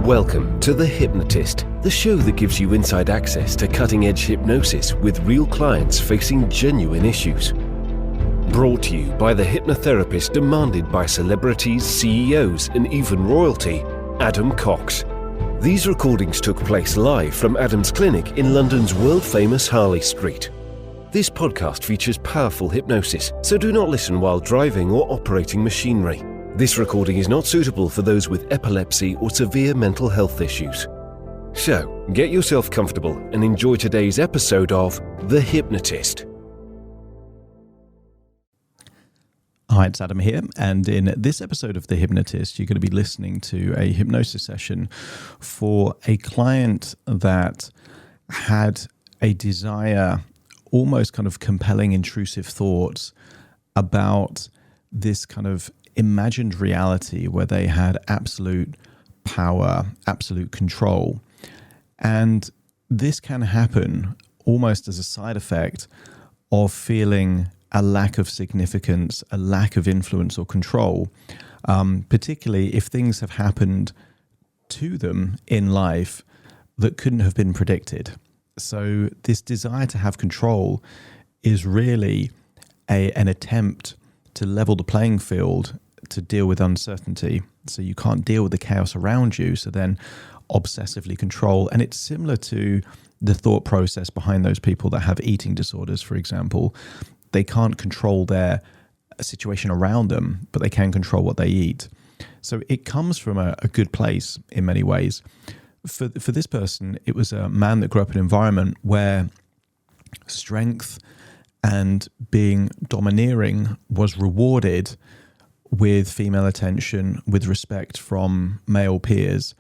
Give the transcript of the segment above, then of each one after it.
Welcome to The Hypnotist, the show that gives you inside access to cutting-edge hypnosis with real clients facing genuine issues. Brought to you by the hypnotherapist demanded by celebrities, CEOs, and even royalty, Adam Cox. These recordings took place live from Adam's clinic in London's world-famous Harley Street. This podcast features powerful hypnosis, so do not listen while driving or operating machinery. This recording is not suitable for those with epilepsy or severe mental health issues. So, get yourself comfortable and enjoy today's episode of The Hypnotist. Hi, it's Adam here, and in this episode of The Hypnotist, you're going to be listening to a hypnosis session for a client that had a desire, almost kind of compelling, intrusive thoughts about this kind of imagined reality where they had absolute power, absolute control. And this can happen almost as a side effect of feeling a lack of significance, a lack of influence or control, particularly if things have happened to them in life that couldn't have been predicted. So this desire to have control is really an attempt to level the playing field to deal with uncertainty. So you can't deal with the chaos around you, so then obsessively control. And it's similar to the thought process behind those people that have eating disorders, for example. They can't control their situation around them, but they can control what they eat. So it comes from a good place in many ways. For this person, it was a man that grew up in an environment where strength and being domineering was rewarded with female attention, with respect from male peers.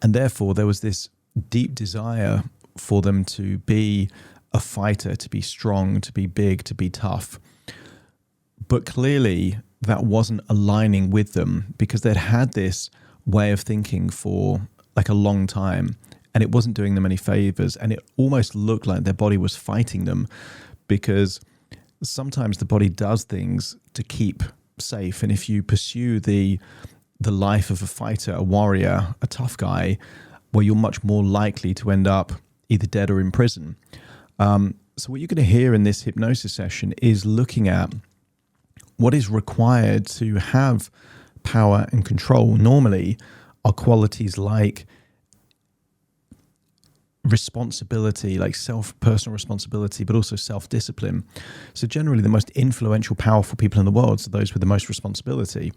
And therefore, there was this deep desire for them to be a fighter, to be strong, to be big, to be tough. But clearly, that wasn't aligning with them because they'd had this way of thinking for like a long time, and it wasn't doing them any favors. And it almost looked like their body was fighting them, because sometimes the body does things to keep safe. And if you pursue the life of a fighter, a warrior, a tough guy, well, you're much more likely to end up either dead or in prison. So what you're going to hear in this hypnosis session is looking at what is required to have power and control. Normally are qualities like responsibility, like personal responsibility, but also self-discipline. So generally the most influential, powerful people in the world are those with the most responsibility.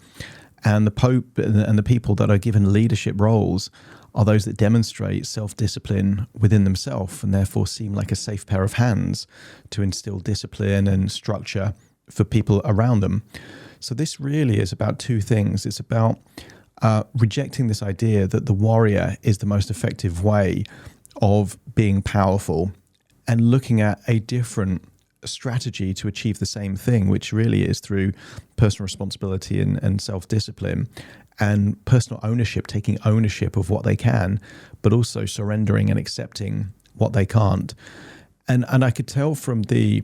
And the Pope and the people that are given leadership roles are those that demonstrate self-discipline within themselves and therefore seem like a safe pair of hands to instill discipline and structure for people around them. So this really is about two things. It's about rejecting this idea that the warrior is the most effective way of being powerful and looking at a different strategy to achieve the same thing, which really is through personal responsibility and self-discipline and personal ownership, taking ownership of what they can, but also surrendering and accepting what they can't. And I could tell from the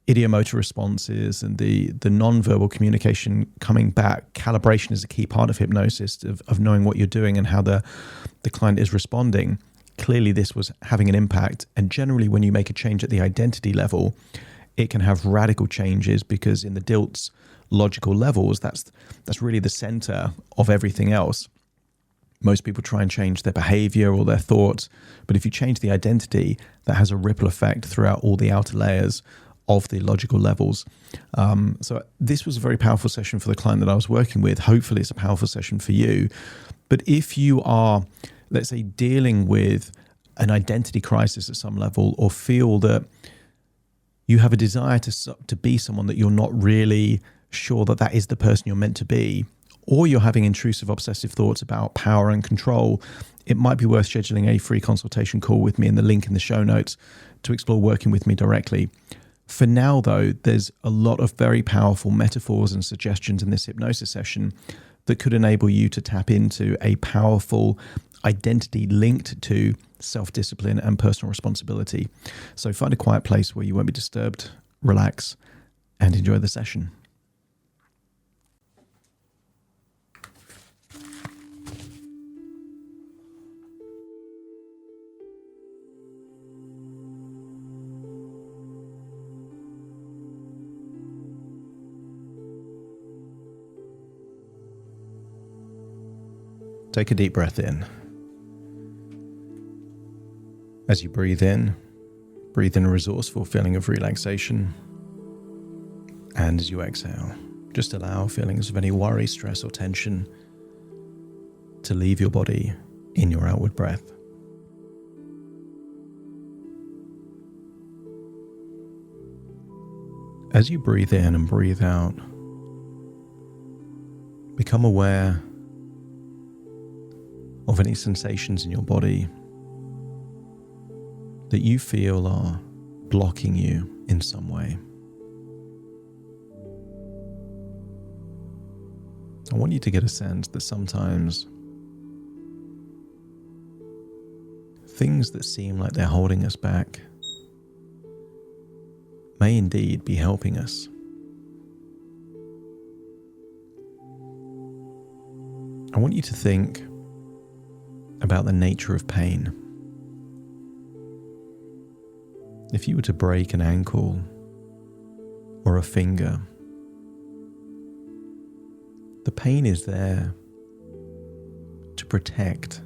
idiomotor responses and the non-verbal communication coming back, calibration is a key part of hypnosis, of knowing what you're doing and how the client is responding. Clearly this was having an impact. And generally when you make a change at the identity level, it can have radical changes, because in the DILT's logical levels, that's really the center of everything else. Most people try and change their behavior or their thoughts, but if you change the identity, that has a ripple effect throughout all the outer layers of the logical levels. So this was a very powerful session for the client that I was working with. Hopefully it's a powerful session for you. But if you are, let's say, dealing with an identity crisis at some level, or feel that you have a desire to be someone that you're not really sure that is the person you're meant to be, or you're having intrusive obsessive thoughts about power and control, it might be worth scheduling a free consultation call with me in the link in the show notes to explore working with me directly. For now, though, there's a lot of very powerful metaphors and suggestions in this hypnosis session that could enable you to tap into a powerful identity linked to self-discipline and personal responsibility. So find a quiet place where you won't be disturbed, relax, and enjoy the session. Take a deep breath in. As you breathe in a resourceful feeling of relaxation. And as you exhale, just allow feelings of any worry, stress, or tension to leave your body in your outward breath. As you breathe in and breathe out, become aware of any sensations in your body that you feel are blocking you in some way. I want you to get a sense that sometimes things that seem like they're holding us back may indeed be helping us. I want you to think about the nature of pain. If you were to break an ankle or a finger, the pain is there to protect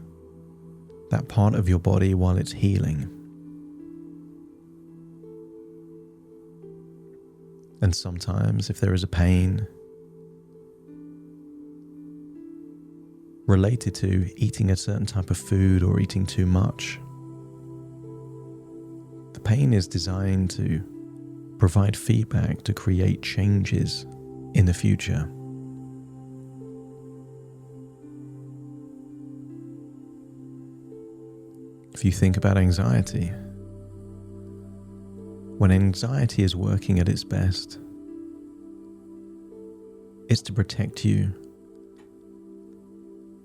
that part of your body while it's healing. And sometimes, if there is a pain related to eating a certain type of food or eating too much, the pain is designed to provide feedback to create changes in the future. If you think about anxiety, when anxiety is working at its best, it's to protect you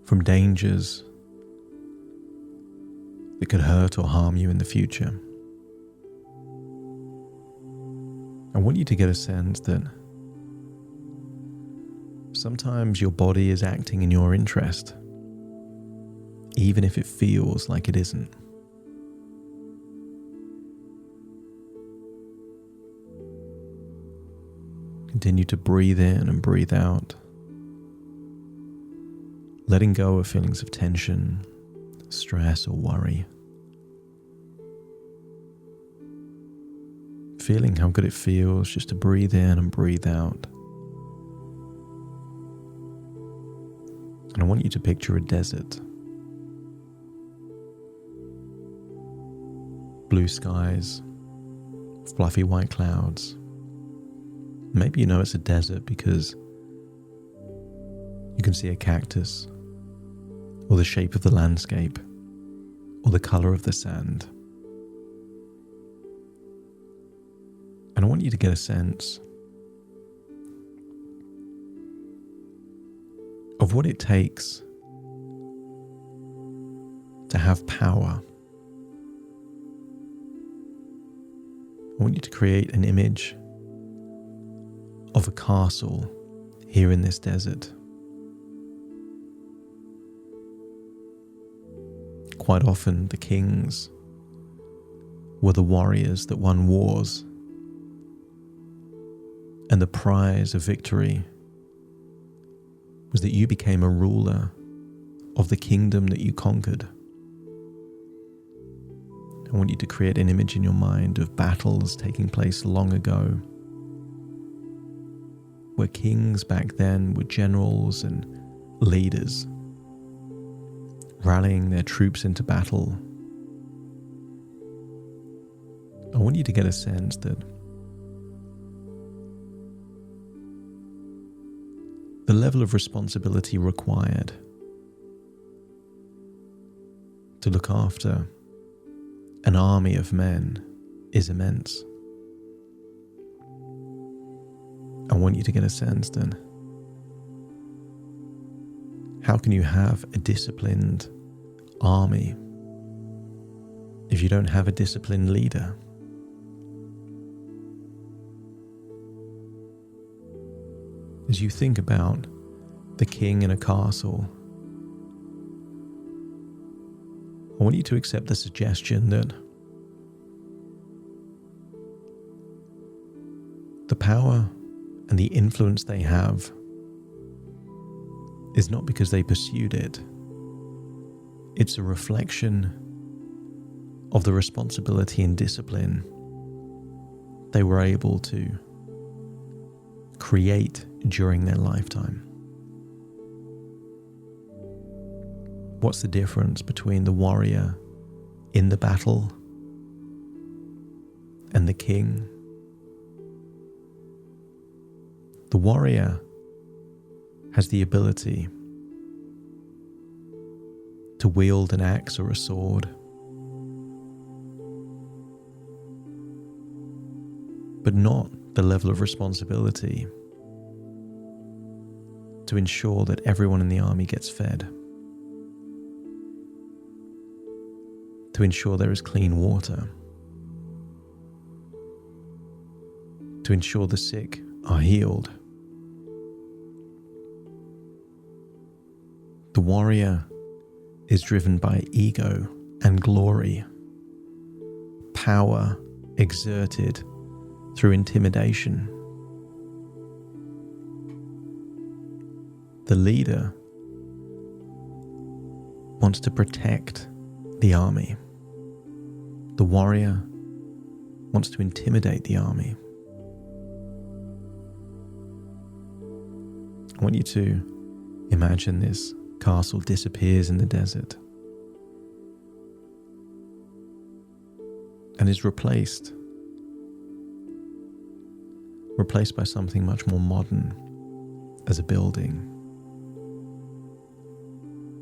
from dangers that could hurt or harm you in the future. I want you to get a sense that sometimes your body is acting in your interest, even if it feels like it isn't. Continue to breathe in and breathe out, letting go of feelings of tension, stress, or worry. Feeling how good it feels just to breathe in and breathe out. And I want you to picture a desert. Blue skies, fluffy white clouds. Maybe you know it's a desert because you can see a cactus, or the shape of the landscape, or the color of the sand. And I want you to get a sense of what it takes to have power. I want you to create an image of a castle here in this desert. Quite often the kings were the warriors that won wars, and the prize of victory was that you became a ruler of the kingdom that you conquered. I want you to create an image in your mind of battles taking place long ago, where kings back then were generals and leaders, rallying their troops into battle. I want you to get a sense that the level of responsibility required to look after an army of men is immense. I want you to get a sense then, how can you have a disciplined army if you don't have a disciplined leader? As you think about the king in a castle, I want you to accept the suggestion that the power and the influence they have is not because they pursued it, It's a reflection of the responsibility and discipline they were able to create during their lifetime. What's the difference between the warrior in the battle and the king? The warrior has the ability to wield an axe or a sword, but not the level of responsibility to ensure that everyone in the army gets fed, to ensure there is clean water, to ensure the sick are healed. The warrior is driven by ego and glory, power exerted through intimidation. The leader wants to protect the army. The warrior wants to intimidate the army. I want you to imagine this castle disappears in the desert and is replaced by something much more modern as a building.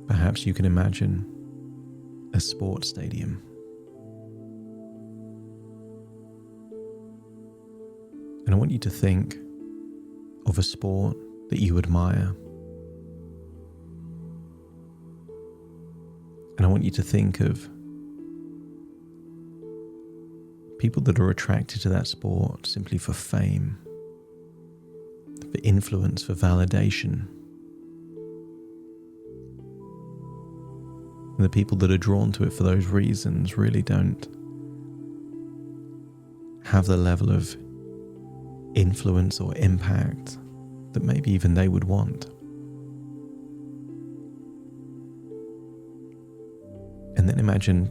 Perhaps you can imagine a sports stadium. And I want you to think of a sport that you admire. And I want you to think of people that are attracted to that sport simply for fame, for influence, for validation. And the people that are drawn to it for those reasons really don't have the level of influence or impact that maybe even they would want. And then imagine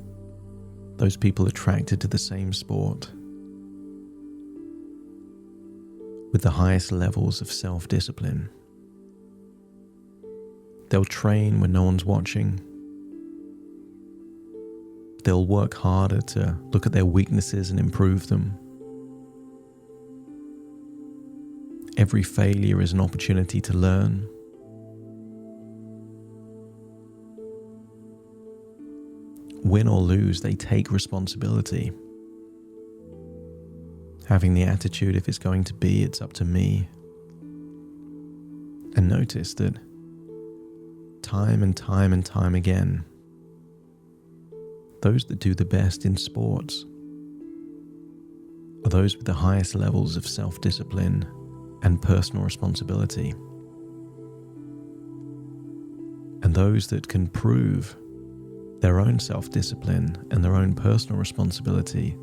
those people attracted to the same sport with the highest levels of self-discipline. They'll train when no one's watching. They'll work harder to look at their weaknesses and improve them. Every failure is an opportunity to learn. Win or lose, they take responsibility. Having the attitude, if it's going to be, it's up to me. And notice that time and time and time again, those that do the best in sports are those with the highest levels of self-discipline and personal responsibility. And those that can prove their own self-discipline and their own personal responsibility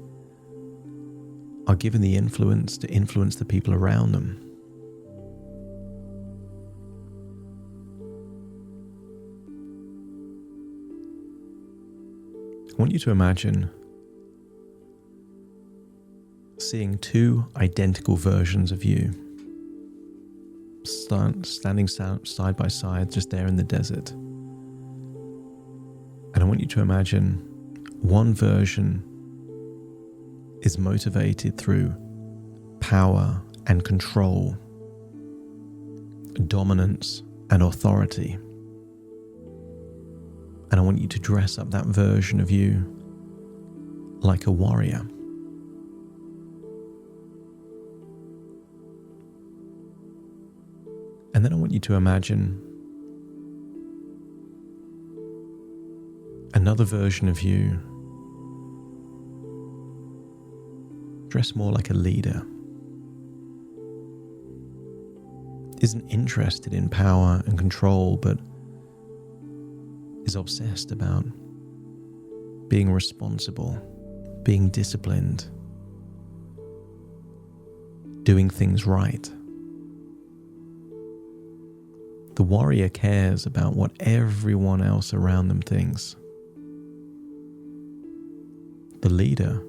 are given the influence to influence the people around them. I want you to imagine seeing two identical versions of you standing side by side just there in the desert. And I want you to imagine one version is motivated through power and control, dominance and authority. And I want you to dress up that version of you like a warrior. And then I want you to imagine another version of you dressed more like a leader, isn't interested in power and control, but is obsessed about being responsible, being disciplined, doing things right. The warrior cares about what everyone else around them thinks. The leader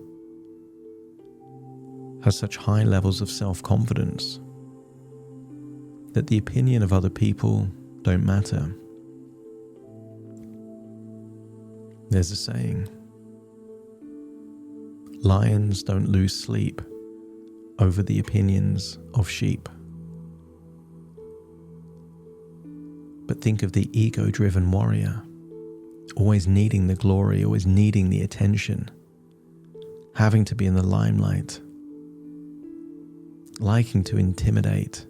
has such high levels of self-confidence that the opinion of other people don't matter. There's a saying, lions don't lose sleep over the opinions of sheep. But think of the ego-driven warrior, always needing the glory, always needing the attention, having to be in the limelight, liking to intimidate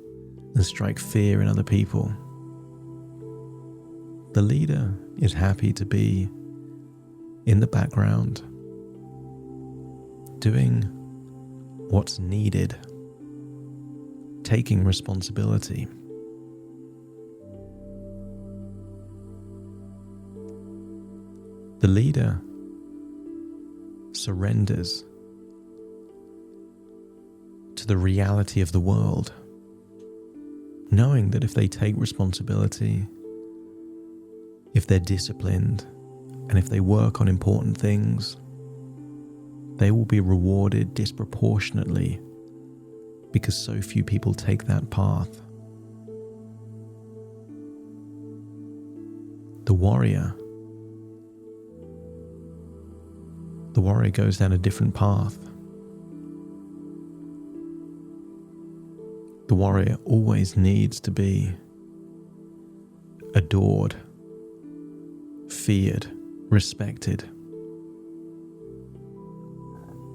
and strike fear in other people. The leader is happy to be in the background, doing what's needed, taking responsibility. The leader surrenders to the reality of the world, knowing that if they take responsibility, if they're disciplined, and if they work on important things, they will be rewarded disproportionately because so few people take that path. The warrior goes down a different path. The warrior always needs to be adored, feared, respected.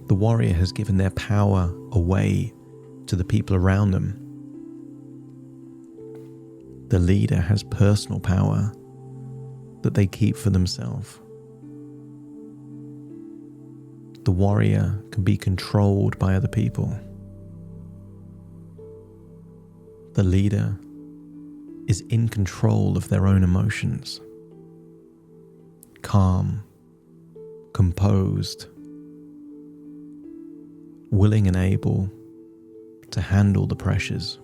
The warrior has given their power away to the people around them. The leader has personal power that they keep for themselves. The warrior can be controlled by other people. The leader is in control of their own emotions, calm, composed, willing and able to handle the pressures.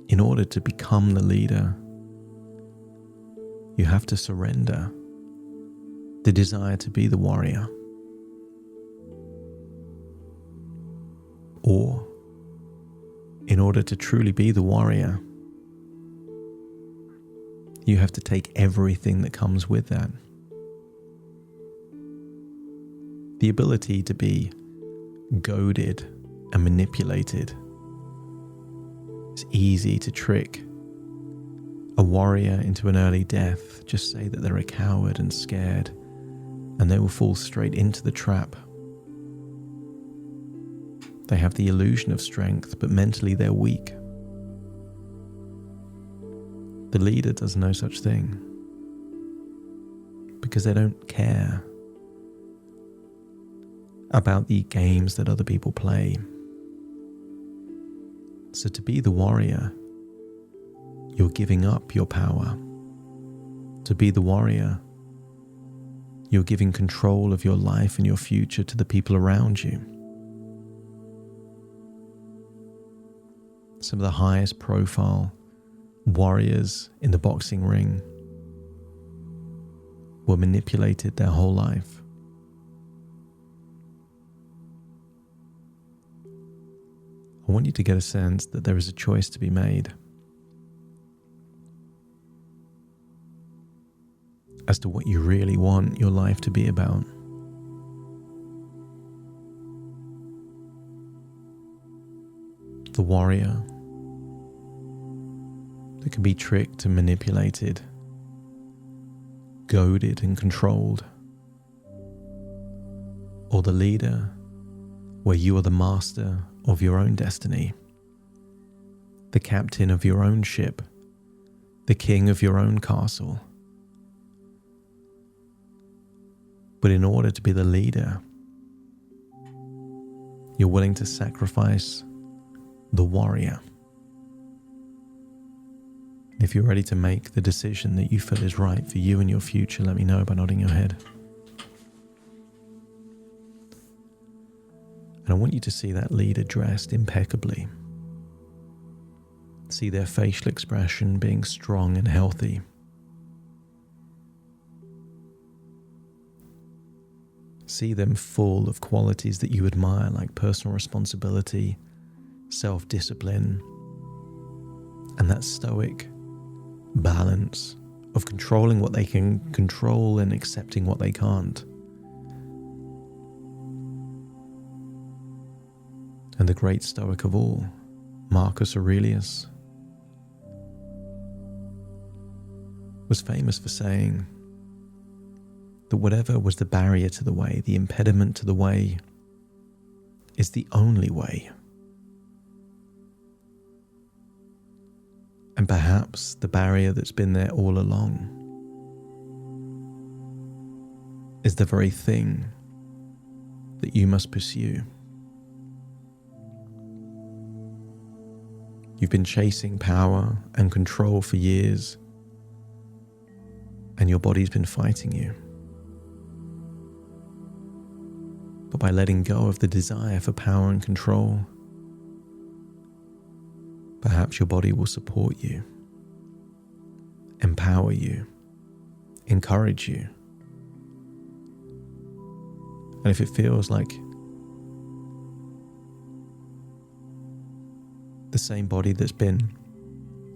In order to become the leader, you have to surrender the desire to be the warrior. Or, in order to truly be the warrior, you have to take everything that comes with that. The ability to be goaded and manipulated. It's easy to trick a warrior into an early death. Just say that they're a coward and scared, and they will fall straight into the trap. They have the illusion of strength, but mentally they're weak. The leader does no such thing because they don't care about the games that other people play. So to be the warrior, you're giving up your power. To be the warrior, you're giving control of your life and your future to the people around you. Some of the highest profile warriors in the boxing ring were manipulated their whole life. I want you to get a sense that there is a choice to be made as to what you really want your life to be about. The warrior that can be tricked and manipulated, goaded and controlled, or the leader where you are the master of your own destiny, the captain of your own ship, the king of your own castle. But in order to be the leader, you're willing to sacrifice the warrior. If you're ready to make the decision that you feel is right for you and your future, let me know by nodding your head. And I want you to see that leader dressed impeccably. See their facial expression being strong and healthy. See them full of qualities that you admire, like personal responsibility, self-discipline, and that stoic balance of controlling what they can control and accepting what they can't. And the great stoic of all, Marcus Aurelius, was famous for saying that whatever was the barrier to the way, the impediment to the way, is the only way. And perhaps the barrier that's been there all along is the very thing that you must pursue. You've been chasing power and control for years, and your body's been fighting you. But by letting go of the desire for power and control, perhaps your body will support you, empower you, encourage you. And if it feels like the same body that's been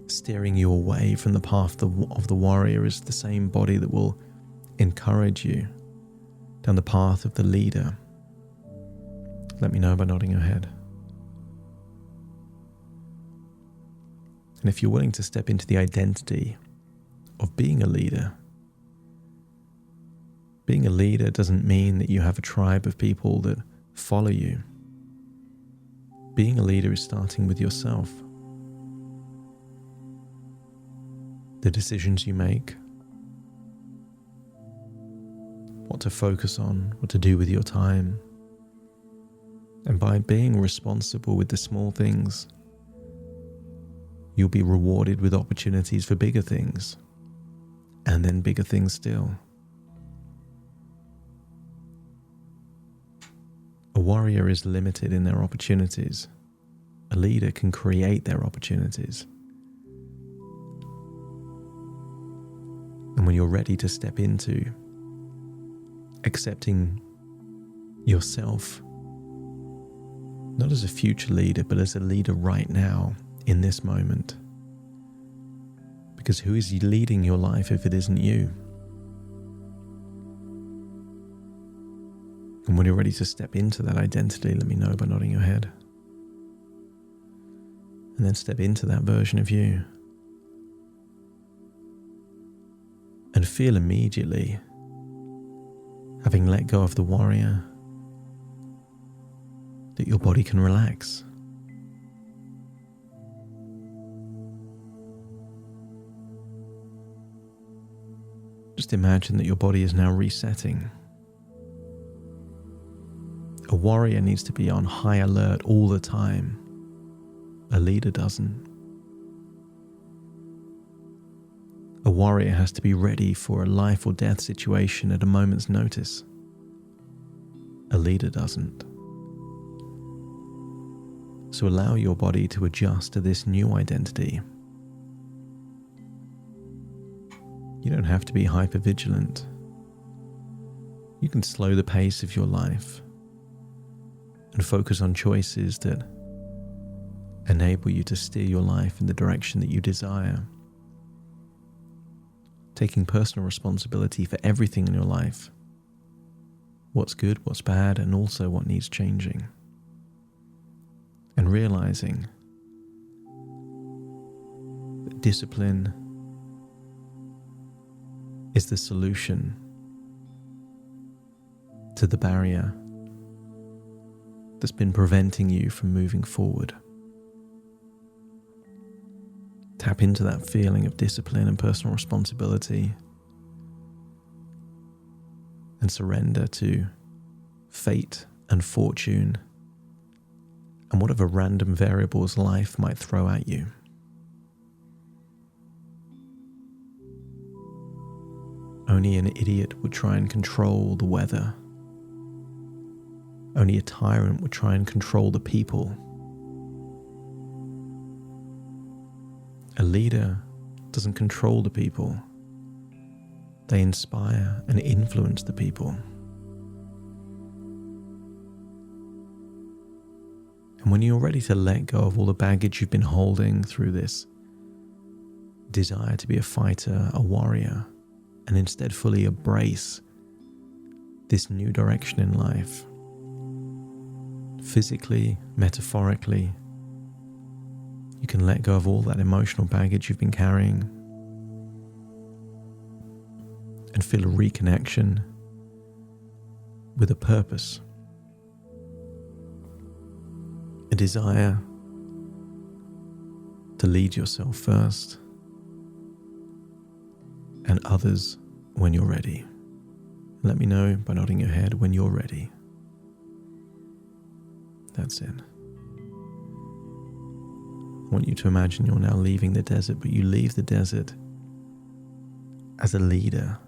steering you away from the path of the warrior is the same body that will encourage you down the path of the leader, let me know by nodding your head. And if you're willing to step into the identity of being a leader doesn't mean that you have a tribe of people that follow you. Being a leader is starting with yourself. The decisions you make, what to focus on, what to do with your time. And by being responsible with the small things, you'll be rewarded with opportunities for bigger things, and then bigger things still. A warrior is limited in their opportunities. A leader can create their opportunities. And when you're ready to step into accepting yourself, not as a future leader, but as a leader right now, in this moment. Because who is leading your life if it isn't you? And when you're ready to step into that identity, let me know by nodding your head. And then step into that version of you. And feel immediately, having let go of the warrior, that your body can relax. Just imagine that your body is now resetting. A warrior needs to be on high alert all the time. A leader doesn't. A warrior has to be ready for a life or death situation at a moment's notice. A leader doesn't. So allow your body to adjust to this new identity. You don't have to be hypervigilant. You can slow the pace of your life and focus on choices that enable you to steer your life in the direction that you desire. Taking personal responsibility for everything in your life. What's good, what's bad, and also what needs changing. And realizing that discipline is the solution to the barrier that's been preventing you from moving forward. Tap into that feeling of discipline and personal responsibility and surrender to fate and fortune and whatever random variables life might throw at you. Only an idiot would try and control the weather. Only a tyrant would try and control the people. A leader doesn't control the people. They inspire and influence the people. And when you're ready to let go of all the baggage you've been holding through this desire to be a fighter, a warrior, and instead fully embrace this new direction in life, physically, metaphorically, you can let go of all that emotional baggage you've been carrying and feel a reconnection with a purpose, a desire to lead yourself first and others when you're ready. Let me know by nodding your head when you're ready. That's it. I want you to imagine you're now leaving the desert, but you leave the desert as a leader,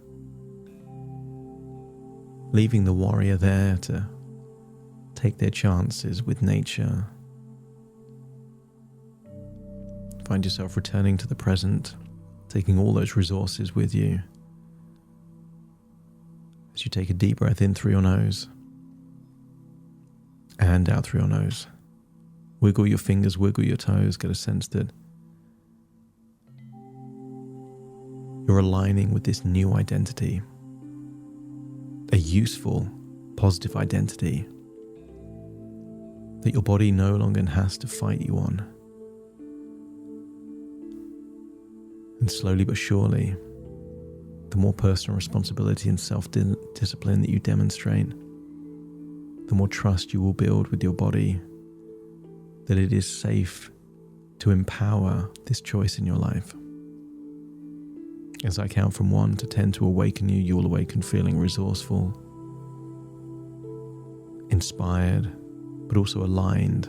leaving the warrior there to take their chances with nature. Find yourself returning to the present, taking all those resources with you. As you take a deep breath in through your nose and out through your nose. Wiggle your fingers, wiggle your toes, get a sense that you're aligning with this new identity, a useful, positive identity that your body no longer has to fight you on. And slowly but surely, the more personal responsibility and self-discipline that you demonstrate, the more trust you will build with your body that it is safe to empower this choice in your life. As I count from 1 to 10 to awaken you, you will awaken feeling resourceful, inspired, but also aligned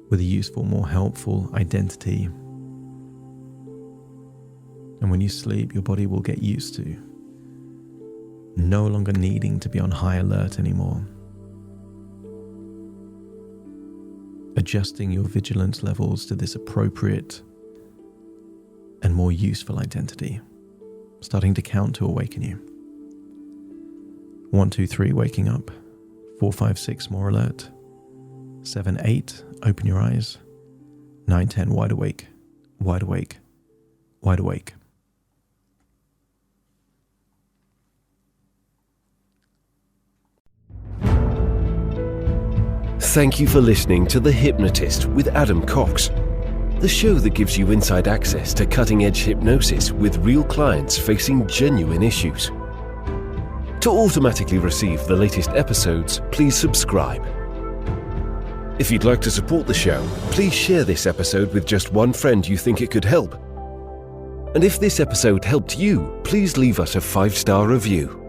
with a useful, more helpful identity. And when you sleep, your body will get used to no longer needing to be on high alert anymore. Adjusting your vigilance levels to this appropriate and more useful identity. Starting to count to awaken you. 1, 2, 3, waking up. 4, 5, 6, more alert. 7, 8, open your eyes. 9, 10, wide awake, wide awake, wide awake. Thank you for listening to The Hypnotist with Adam Cox, the show that gives you inside access to cutting-edge hypnosis with real clients facing genuine issues. To automatically receive the latest episodes, please subscribe. If you'd like to support the show, please share this episode with just one friend you think it could help. And if this episode helped you, please leave us a 5-star review.